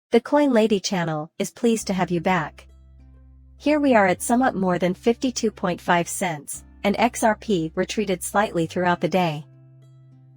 The Coin Lady channel is pleased to have you back. Here we are at somewhat more than 52.5 cents, and XRP retreated slightly throughout the day.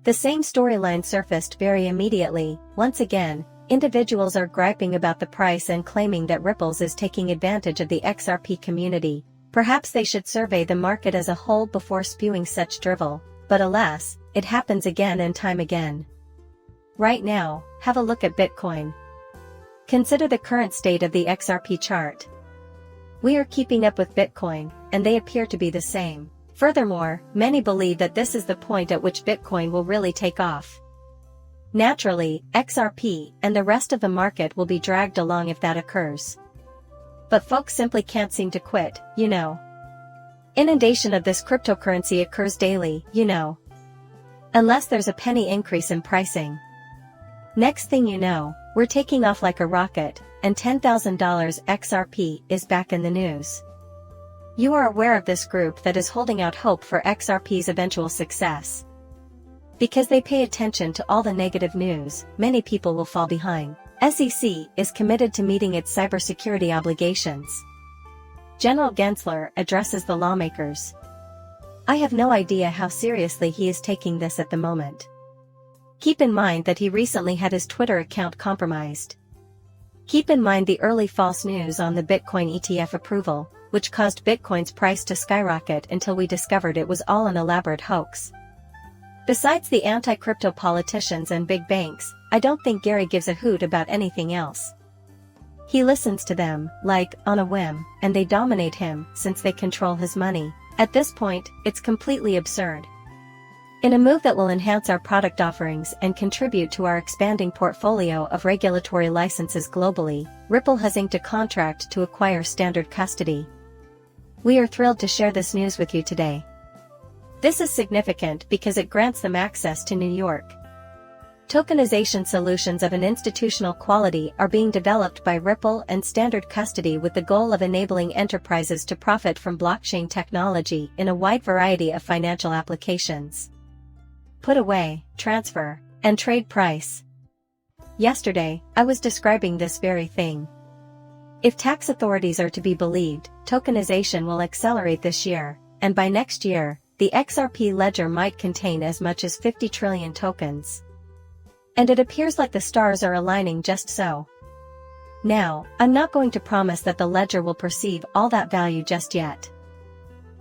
The same storyline surfaced very immediately. Once again, individuals are griping about the price and claiming that Ripple is taking advantage of the XRP community. Perhaps they should survey the market as a whole before spewing such drivel, but alas, it happens again and time again. Right now, have a look at Bitcoin. Consider the current state of the XRP chart. We are keeping up with Bitcoin, and they appear to be the same. Furthermore, many believe that this is the point at which Bitcoin will really take off. Naturally, XRP and the rest of the market will be dragged along if that occurs. But folks simply can't seem to quit, you know. Inundation of this cryptocurrency occurs daily, you know. Unless there's a penny increase in pricing. Next thing you know, we're taking off like a rocket, and $10,000 XRP is back in the news. You are aware of this group that is holding out hope for XRP's eventual success. Because they pay attention to all the negative news, many people will fall behind. SEC is committed to meeting its cybersecurity obligations. General Gensler addresses the lawmakers. I have no idea how seriously he is taking this at the moment. Keep in mind that he recently had his Twitter account compromised. Keep in mind the early false news on the Bitcoin ETF approval, which caused Bitcoin's price to skyrocket until we discovered it was all an elaborate hoax. Besides the anti-crypto politicians and big banks, I don't think Gary gives a hoot about anything else. He listens to them, like, on a whim, and they dominate him since they control his money. At this point, it's completely absurd. In a move that will enhance our product offerings and contribute to our expanding portfolio of regulatory licenses globally, Ripple has inked a contract to acquire Standard Custody. We are thrilled to share this news with you today. This is significant because it grants them access to New York. Tokenization solutions of an institutional quality are being developed by Ripple and Standard Custody with the goal of enabling enterprises to profit from blockchain technology in a wide variety of financial applications. Put away, transfer, and trade price. Yesterday, I was describing this very thing. If tax authorities are to be believed, tokenization will accelerate this year, and by next year, the XRP ledger might contain as much as 50 trillion tokens. And it appears like the stars are aligning just so. Now, I'm not going to promise that the ledger will perceive all that value just yet.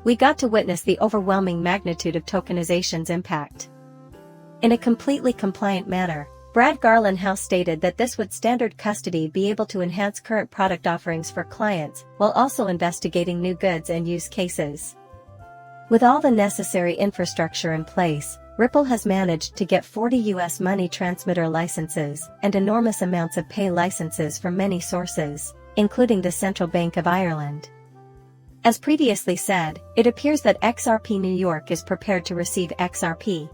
We got to witness the overwhelming magnitude of tokenization's impact. In a completely compliant manner, Brad Garlandhouse stated that this would Standard Custody be able to enhance current product offerings for clients, while also investigating new goods and use cases. With all the necessary infrastructure in place, Ripple has managed to get 40 US money transmitter licenses and enormous amounts of pay licenses from many sources, including the Central Bank of Ireland. As previously said, it appears that XRP New York is prepared to receive XRP.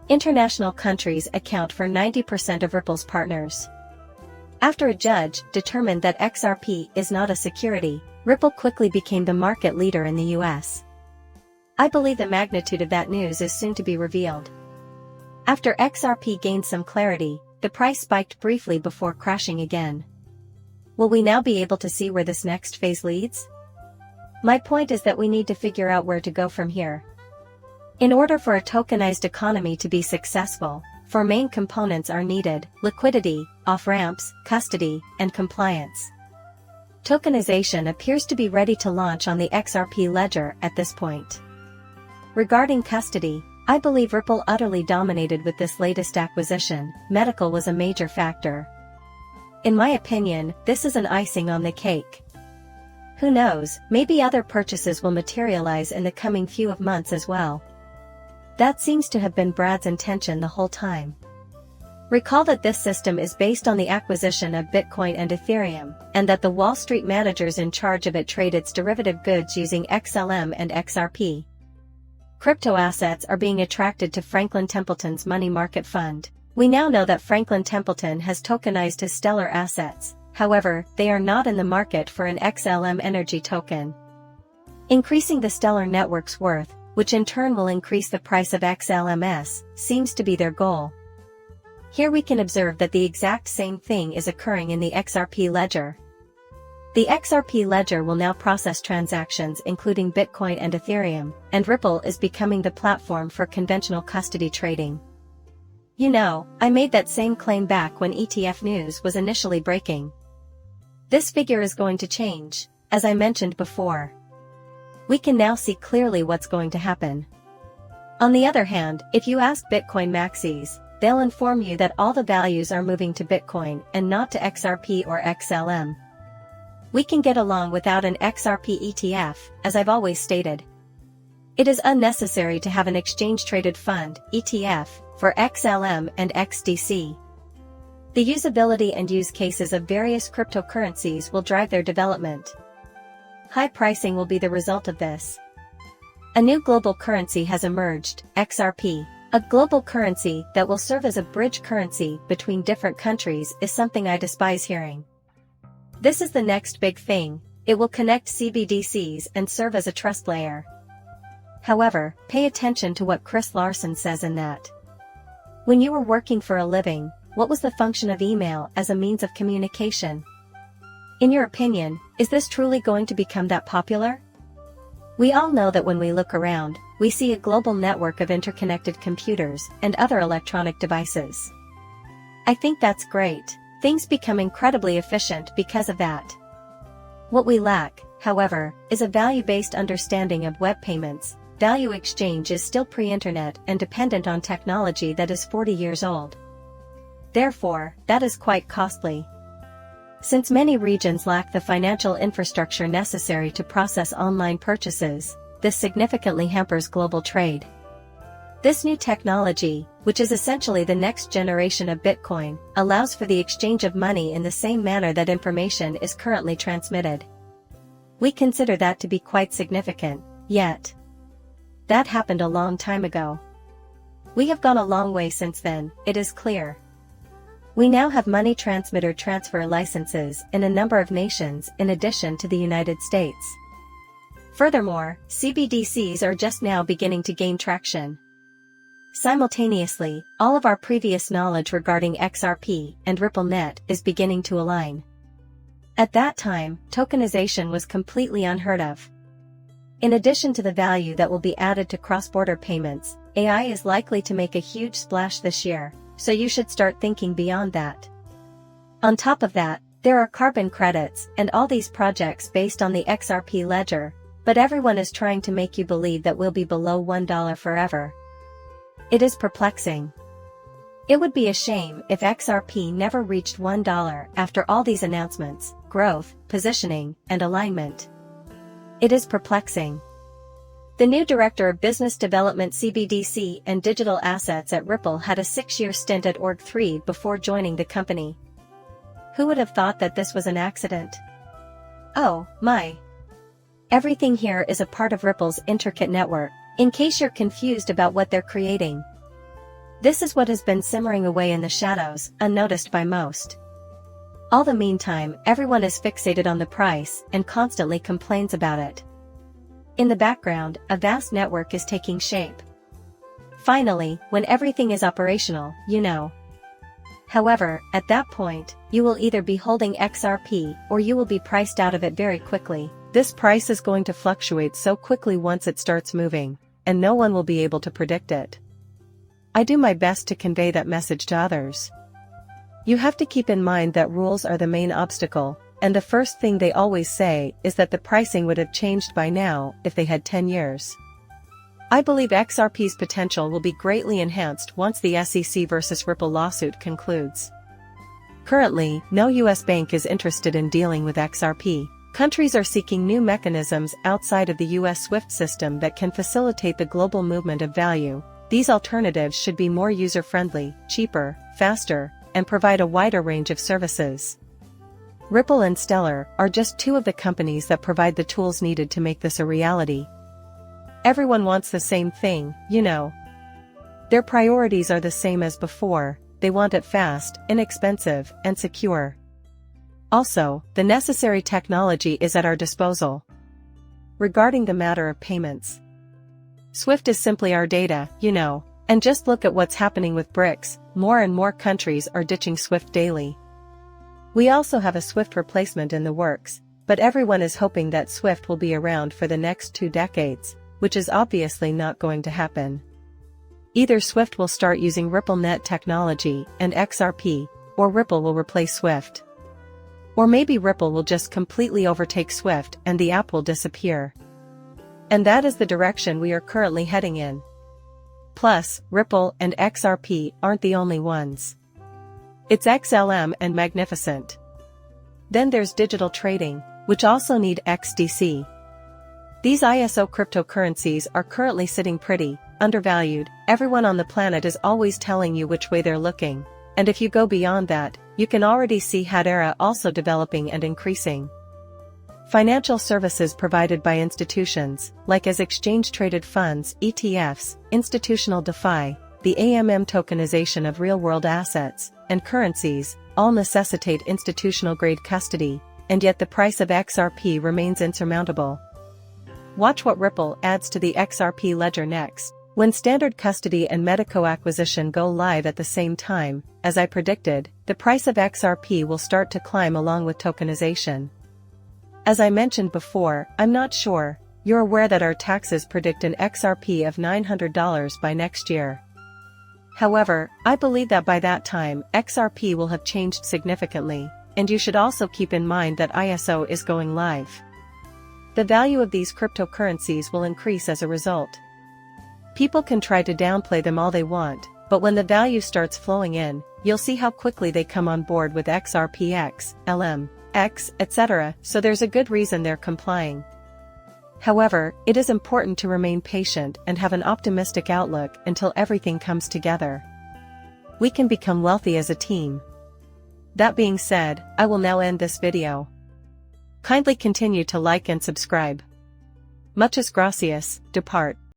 International countries account for 90% of Ripple's partners. After a judge determined that XRP is not a security, Ripple quickly became the market leader in the US. I believe the magnitude of that news is soon to be revealed. After XRP gained some clarity, the price spiked briefly before crashing again. Will we now be able to see where this next phase leads? My point is that we need to figure out where to go from here. In order for a tokenized economy to be successful, four main components are needed: liquidity, off-ramps, custody, and compliance. Tokenization appears to be ready to launch on the XRP ledger at this point. Regarding custody, I believe Ripple utterly dominated with this latest acquisition. Medical was a major factor. In my opinion, this is an icing on the cake. Who knows, maybe other purchases will materialize in the coming few months as well. That seems to have been Brad's intention the whole time. Recall that this system is based on the acquisition of Bitcoin and Ethereum, and that the Wall Street managers in charge of it trade its derivative goods using XLM and XRP. Crypto assets are being attracted to Franklin Templeton's money market fund. We now know that Franklin Templeton has tokenized his Stellar assets, however, they are not in the market for an XLM energy token. Increasing the Stellar network's worth, which in turn will increase the price of XLMS, seems to be their goal. Here we can observe that the exact same thing is occurring in the XRP ledger. The XRP ledger will now process transactions including Bitcoin and Ethereum, and Ripple is becoming the platform for conventional custody trading. You know, I made that same claim back when ETF news was initially breaking. This figure is going to change, as I mentioned before. We can now see clearly what's going to happen. On the other hand, if you ask Bitcoin maxis, they'll inform you that all the values are moving to Bitcoin and not to XRP or XLM. We can get along without an XRP ETF, as I've always stated. It is unnecessary to have an exchange-traded fund, ETF, for XLM and XDC. The usability and use cases of various cryptocurrencies will drive their development. High pricing will be the result of this. A new global currency has emerged, XRP. A global currency that will serve as a bridge currency between different countries is something I despise hearing. This is the next big thing. It will connect CBDCs and serve as a trust layer. However, pay attention to what Chris Larsen says in that. When you were working for a living, what was the function of email as a means of communication? In your opinion, is this truly going to become that popular? We all know that when we look around, we see a global network of interconnected computers and other electronic devices. I think that's great. Things become incredibly efficient because of that. What we lack, however, is a value-based understanding of web payments. Value exchange is still pre-internet and dependent on technology that is 40 years old. Therefore, that is quite costly. Since many regions lack the financial infrastructure necessary to process online purchases, this significantly hampers global trade. This new technology, which is essentially the next generation of Bitcoin, allows for the exchange of money in the same manner that information is currently transmitted. We consider that to be quite significant, yet that happened a long time ago. We have gone a long way since then, it is clear. We now have money transmitter transfer licenses in a number of nations in addition to the United States. Furthermore, CBDCs are just now beginning to gain traction. Simultaneously, all of our previous knowledge regarding XRP and RippleNet is beginning to align. At that time, tokenization was completely unheard of. In addition to the value that will be added to cross-border payments, AI is likely to make a huge splash this year, so you should start thinking beyond that. On top of that, there are carbon credits and all these projects based on the XRP ledger, but everyone is trying to make you believe that we'll be below $1 forever. It is perplexing. It would be a shame if XRP never reached $1 after all these announcements, growth, positioning, and alignment. It is perplexing. The new Director of Business Development CBDC and Digital Assets at Ripple had a 6-year stint at Org3 before joining the company. Who would have thought that this was an accident? Oh, my. Everything here is a part of Ripple's intricate network, in case you're confused about what they're creating. This is what has been simmering away in the shadows, unnoticed by most. All the meantime, everyone is fixated on the price and constantly complains about it. In the background, a vast network is taking shape. Finally, when everything is operational, you know. However, at that point, you will either be holding XRP or you will be priced out of it very quickly. This price is going to fluctuate so quickly once it starts moving, and no one will be able to predict it. I do my best to convey that message to others. You have to keep in mind that rules are the main obstacle, and the first thing they always say is that the pricing would have changed by now if they had 10 years. I believe XRP's potential will be greatly enhanced once the SEC versus Ripple lawsuit concludes. Currently, no US bank is interested in dealing with XRP. Countries are seeking new mechanisms outside of the US SWIFT system that can facilitate the global movement of value. These alternatives should be more user-friendly, cheaper, faster, and provide a wider range of services. Ripple and Stellar are just two of the companies that provide the tools needed to make this a reality. Everyone wants the same thing, you know. Their priorities are the same as before, they want it fast, inexpensive, and secure. Also, the necessary technology is at our disposal. Regarding the matter of payments, SWIFT is simply our data, you know, and just look at what's happening with BRICS, more and more countries are ditching SWIFT daily. We also have a SWIFT replacement in the works, but everyone is hoping that SWIFT will be around for the next 2 decades, which is obviously not going to happen. Either SWIFT will start using RippleNet technology and XRP, or Ripple will replace SWIFT. Or maybe Ripple will just completely overtake SWIFT and the app will disappear. And that is the direction we are currently heading in. Plus, Ripple and XRP aren't the only ones. It's XLM and Magnificent. Then there's digital trading, which also need XDC. These ISO cryptocurrencies are currently sitting pretty undervalued. Everyone on the planet is always telling you which way they're looking, and if you go beyond that, you can already see Hedera also developing and increasing. Financial services provided by institutions, like as exchange-traded funds, ETFs, institutional DeFi, the AMM tokenization of real-world assets, and currencies, all necessitate institutional-grade custody, and yet the price of XRP remains insurmountable. Watch what Ripple adds to the XRP ledger next. When standard custody and Medico acquisition go live at the same time, as I predicted, the price of XRP will start to climb along with tokenization. As I mentioned before, I'm not sure, you're aware that our taxes predict an XRP of $900 by next year. However, I believe that by that time, XRP will have changed significantly, and you should also keep in mind that ISO is going live. The value of these cryptocurrencies will increase as a result. People can try to downplay them all they want, but when the value starts flowing in, you'll see how quickly they come on board with XRPX, LM, X, etc., so there's a good reason they're complying. However, it is important to remain patient and have an optimistic outlook until everything comes together. We can become wealthy as a team. That being said, I will now end this video. Kindly continue to like and subscribe. Muchas gracias, depart.